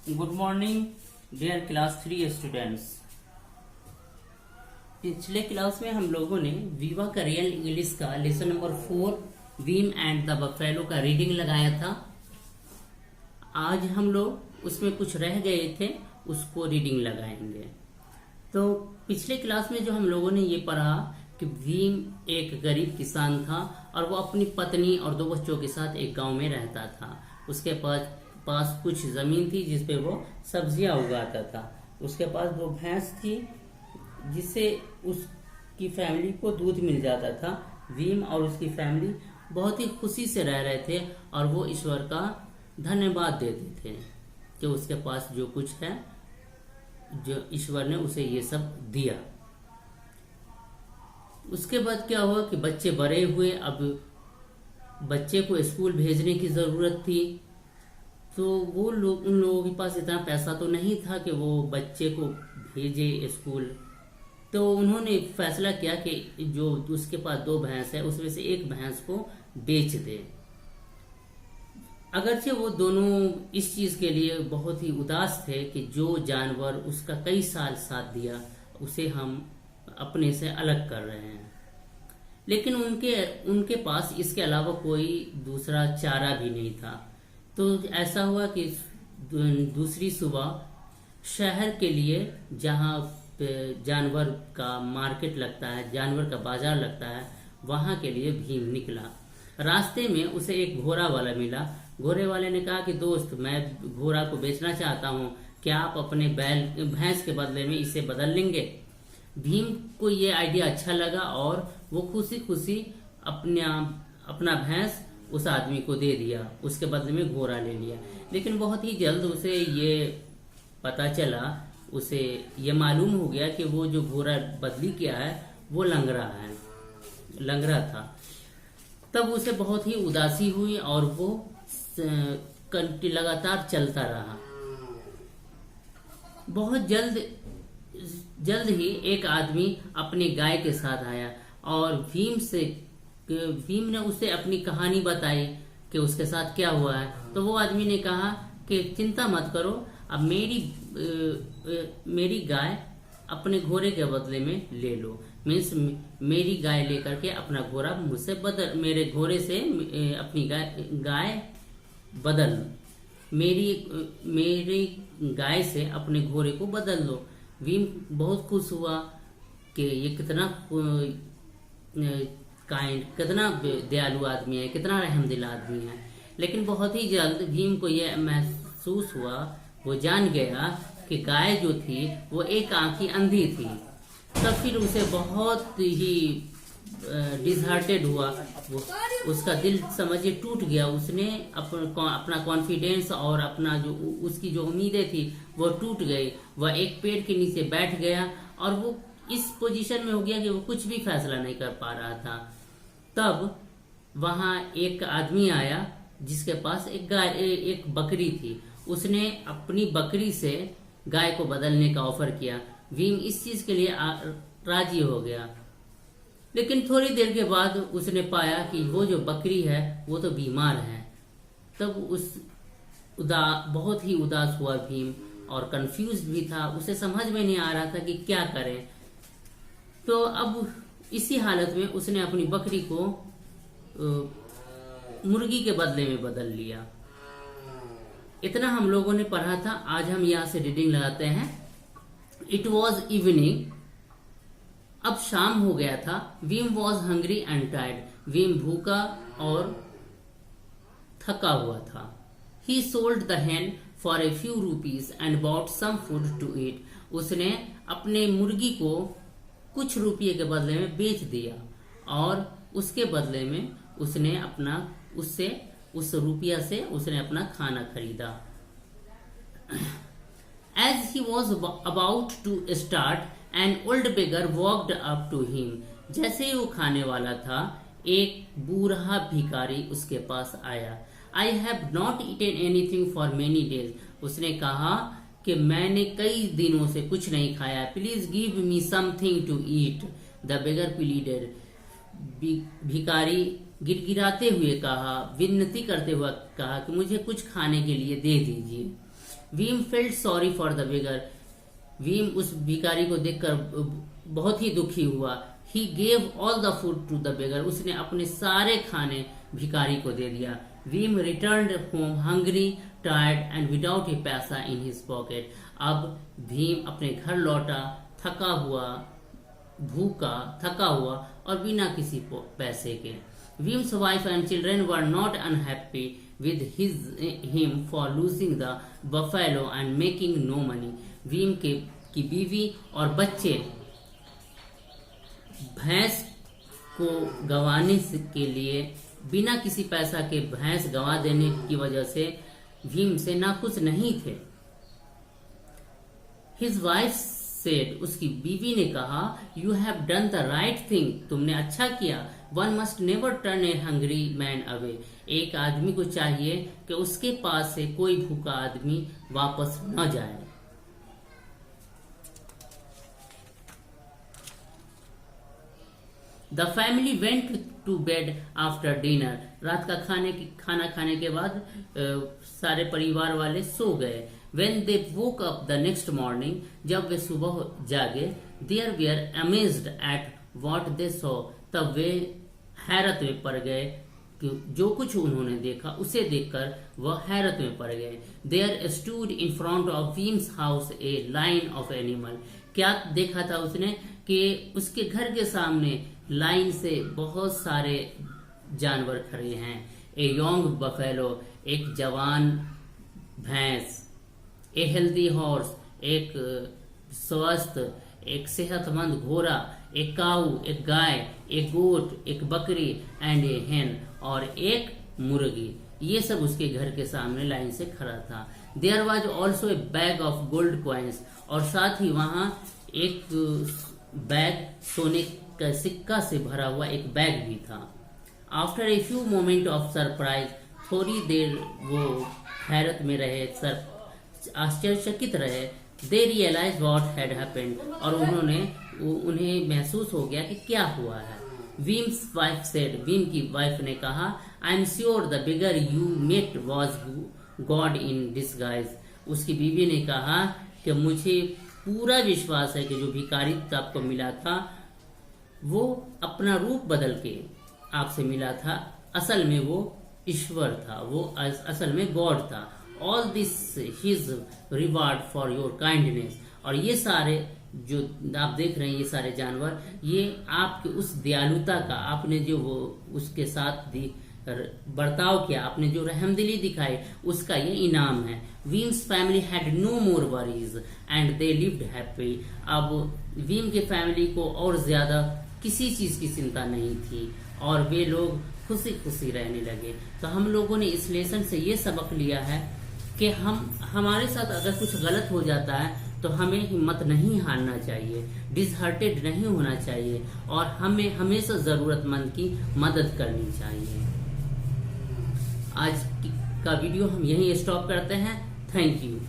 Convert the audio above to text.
Good morning dear class 3 students. पिछले class में हम लोगों ने विवा का रियल इंग्लिश का lesson number 4 Weem and the buffalo का रीडिंग लगाया था। आज हम लोग उसमें कुछ रह गए थे, उसको रीडिंग लगाएंगे। तो पिछले क्लास में जो हम लोगों ने ये पढ़ा कि वीम एक गरीब किसान था और वो अपनी पत्नी और 2 बच्चों के साथ एक गांव में रहता था। उसके पास कुछ जमीन थी जिसपे वो सब्जियां उगाता था। उसके पास 2 भैंस थी जिससे उसकी फैमिली को दूध मिल जाता था। वीम और उसकी फैमिली बहुत ही खुशी से रह रहे थे और वो ईश्वर का धन्यवाद देते थे कि उसके पास जो कुछ है, जो ईश्वर ने उसे ये सब दिया। उसके बाद क्या हुआ कि बच्चे बड़े हुए। अब बच्चे को स्कूल भेजने की जरूरत थी, तो उन लोगों के पास इतना पैसा तो नहीं था कि वो बच्चे को भेजे स्कूल। तो उन्होंने फैसला किया कि जो उसके पास 2 भैंस है उसमें से एक भैंस को बेच दे। अगरचे वो दोनों इस चीज के लिए बहुत ही उदास थे कि जो जानवर उसका कई साल साथ दिया उसे हम अपने से अलग कर रहे हैं, लेकिन उनके पास इसके अलावा कोई दूसरा चारा भी नहीं था। तो ऐसा हुआ कि दूसरी सुबह शहर के लिए, जहाँ जानवर का मार्केट लगता है, जानवर का बाजार लगता है, वहां के लिए भीम निकला। रास्ते में उसे एक घोड़ा वाला मिला। घोड़े वाले ने कहा कि दोस्त, मैं घोड़ा को बेचना चाहता हूँ, क्या आप अपने भैंस के बदले में इसे बदल लेंगे? भीम को ये आइडिया अच्छा लगा और वो खुशी खुशी अपना भैंस उस आदमी को दे दिया, उसके बदले में घोड़ा ले लिया। लेकिन बहुत ही जल्द उसे ये पता चला, उसे ये मालूम हो गया कि वो जो घोड़ा बदली किया है वो लंगड़ा था। तब उसे बहुत ही उदासी हुई और वो लगातार चलता रहा। बहुत जल्द ही एक आदमी अपनी गाय के साथ आया और भीम ने उसे अपनी कहानी बताई कि उसके साथ क्या हुआ है। तो वो आदमी ने कहा कि चिंता मत करो, अब मेरी गाय अपने घोड़े के बदले में ले लो। मीन्स मेरी गाय लेकर के अपना घोड़ा मुझसे बदल, मेरे घोड़े से अपनी गाय बदल, मेरी गाय से अपने घोड़े को बदल लो। भीम बहुत खुश हुआ कि ये कितना कितना दयालु आदमी है, कितना रहमदिल आदमी है। लेकिन बहुत ही जल्द भीम को यह महसूस हुआ, वो जान गया कि गाय जो थी वो एक आंखी अंधी थी। तब फिर उसे बहुत ही डिसहार्टेड हुआ, उसका दिल समझिए टूट गया। उसने अपना कॉन्फिडेंस और अपना जो उसकी जो उम्मीदें थी वो टूट गई। वह एक पेड़ के नीचे बैठ गया और वो इस पोजीशन में हो गया कि वो कुछ भी फैसला नहीं कर पा रहा था। तब वहां एक आदमी आया जिसके पास एक बकरी थी। उसने अपनी बकरी से गाय को बदलने का ऑफर किया। भीम इस चीज के लिए राजी हो गया, लेकिन थोड़ी देर के बाद उसने पाया कि वो जो बकरी है वो तो बीमार है। तब बहुत ही उदास हुआ भीम और कंफ्यूज भी था, उसे समझ में नहीं आ रहा था कि क्या करे। तो अब इसी हालत में उसने अपनी बकरी को मुर्गी के बदले में बदल लिया। इतना हम लोगों ने पढ़ा था। आज हम यहाँ से रीडिंग लगाते हैं। इट वॉज इवनिंग, अब शाम हो गया था। Vim was hungry and tired, Vim भूखा और थका हुआ था। ही sold the hen for a few rupees and bought some food to eat, उसने अपने मुर्गी को कुछ रुपये के बदले में बेच दिया और उसके बदले में उसने उस रुपया से उसने अपना खाना खरीदा। As he was about to start, an old beggar walked up to him. जैसे ही वो खाने वाला था, एक बूढ़ा भिखारी उसके पास आया। I have not eaten anything for many days. उसने कहा कि मैंने कई दिनों से कुछ नहीं खाया। Please give me something to eat. The beggar pleaded. भिखारी गिड़गिड़ाते हुए कहा, विनती करते हुए कहा कि मुझे कुछ खाने के लिए दे दीजिए। Weem felt sorry for the beggar, Weem उस भिखारी को देखकर बहुत ही दुखी हुआ। He gave all the food to the beggar, उसने अपने सारे खाने भिखारी को दे दिया। Weem returned home hungry, tired and without a paisa in his pocket. अब भीम अपने घर लौटा थका हुआ, भूखा थका हुआ और बिना किसी पैसे के। Vim's wife and children were not unhappy with him for losing the buffalo and making no money. Vim की बीवी और बच्चे भैंस को गंवाने के लिए, बिना किसी पैसा के भैंस गंवा देने की वजह से भीम से नाखुश नहीं थे। His wife said, उसकी बीवी ने कहा, You have done the right thing, तुमने अच्छा किया। One must never turn a hungry man away, एक आदमी को चाहिए कि उसके पास से कोई भूखा आदमी वापस न जाए। The family went to bed after dinner, रात का खाना खाने के बाद सारे परिवार वाले सो गए। When they woke up the next morning, जब वे सुबह जागे, they were amazed at what they saw, तब वे हैरत में पड़ गए कि जो कुछ उन्होंने देखा उसे देखकर वह हैरत में पड़ गए। There stood in front of Vim's house a line of animal, क्या देखा था उसने कि उसके घर के सामने लाइन से बहुत सारे जानवर खड़े हैं। ए यंग बफेलो, एक जवान भैंस। ए हेल्दी हॉर्स, एक स्वस्थ एक सेहतमंद घोड़ा। एक काऊ, एक गाय। एक गोट, एक बकरी। एंड ए हेन, और एक मुर्गी। ये सब उसके घर के सामने लाइन से खड़ा था। There was also a bag of gold coins, और साथ ही वहां एक बैग, सोने का सिक्का से भरा हुआ एक बैग भी था। After a few moment of surprise, थोड़ी देर वो हैरत में रहे, आश्चर्यचकित रहे। They realise what had happened, और उन्हें महसूस हो गया कि क्या हुआ है। वीम्स वाइफ सेड, वीम की वाइफ ने कहा, I am sure the beggar you met was God in disguise. उसकी बीवी ने कहा कि मुझे पूरा विश्वास है कि जो भिखारी आपको मिला था वो अपना रूप बदल के आपसे मिला था, असल में वो ईश्वर था, वो असल में गॉड था। All this his reward for your kindness, और ये सारे जो आप देख रहे हैं, ये सारे जानवर, ये आपके उस दयालुता का, आपने जो वो उसके साथ बर्ताव किया, आपने जो रहमदिली दिखाई, उसका ये इनाम है। Weem's family had no more worries and they lived happy. अब वीम के फैमिली को और ज्यादा किसी चीज की चिंता नहीं थी और वे लोग खुशी खुशी रहने लगे। तो हम लोगों ने इस लेसन से ये सबक लिया है कि हमारे साथ अगर कुछ गलत हो जाता है तो हमें हिम्मत नहीं हारना चाहिए, डिसहार्टेड नहीं होना चाहिए, और हमें हमेशा जरूरतमंद की मदद करनी चाहिए। आज का वीडियो हम यहीं स्टॉप करते हैं। Thank you.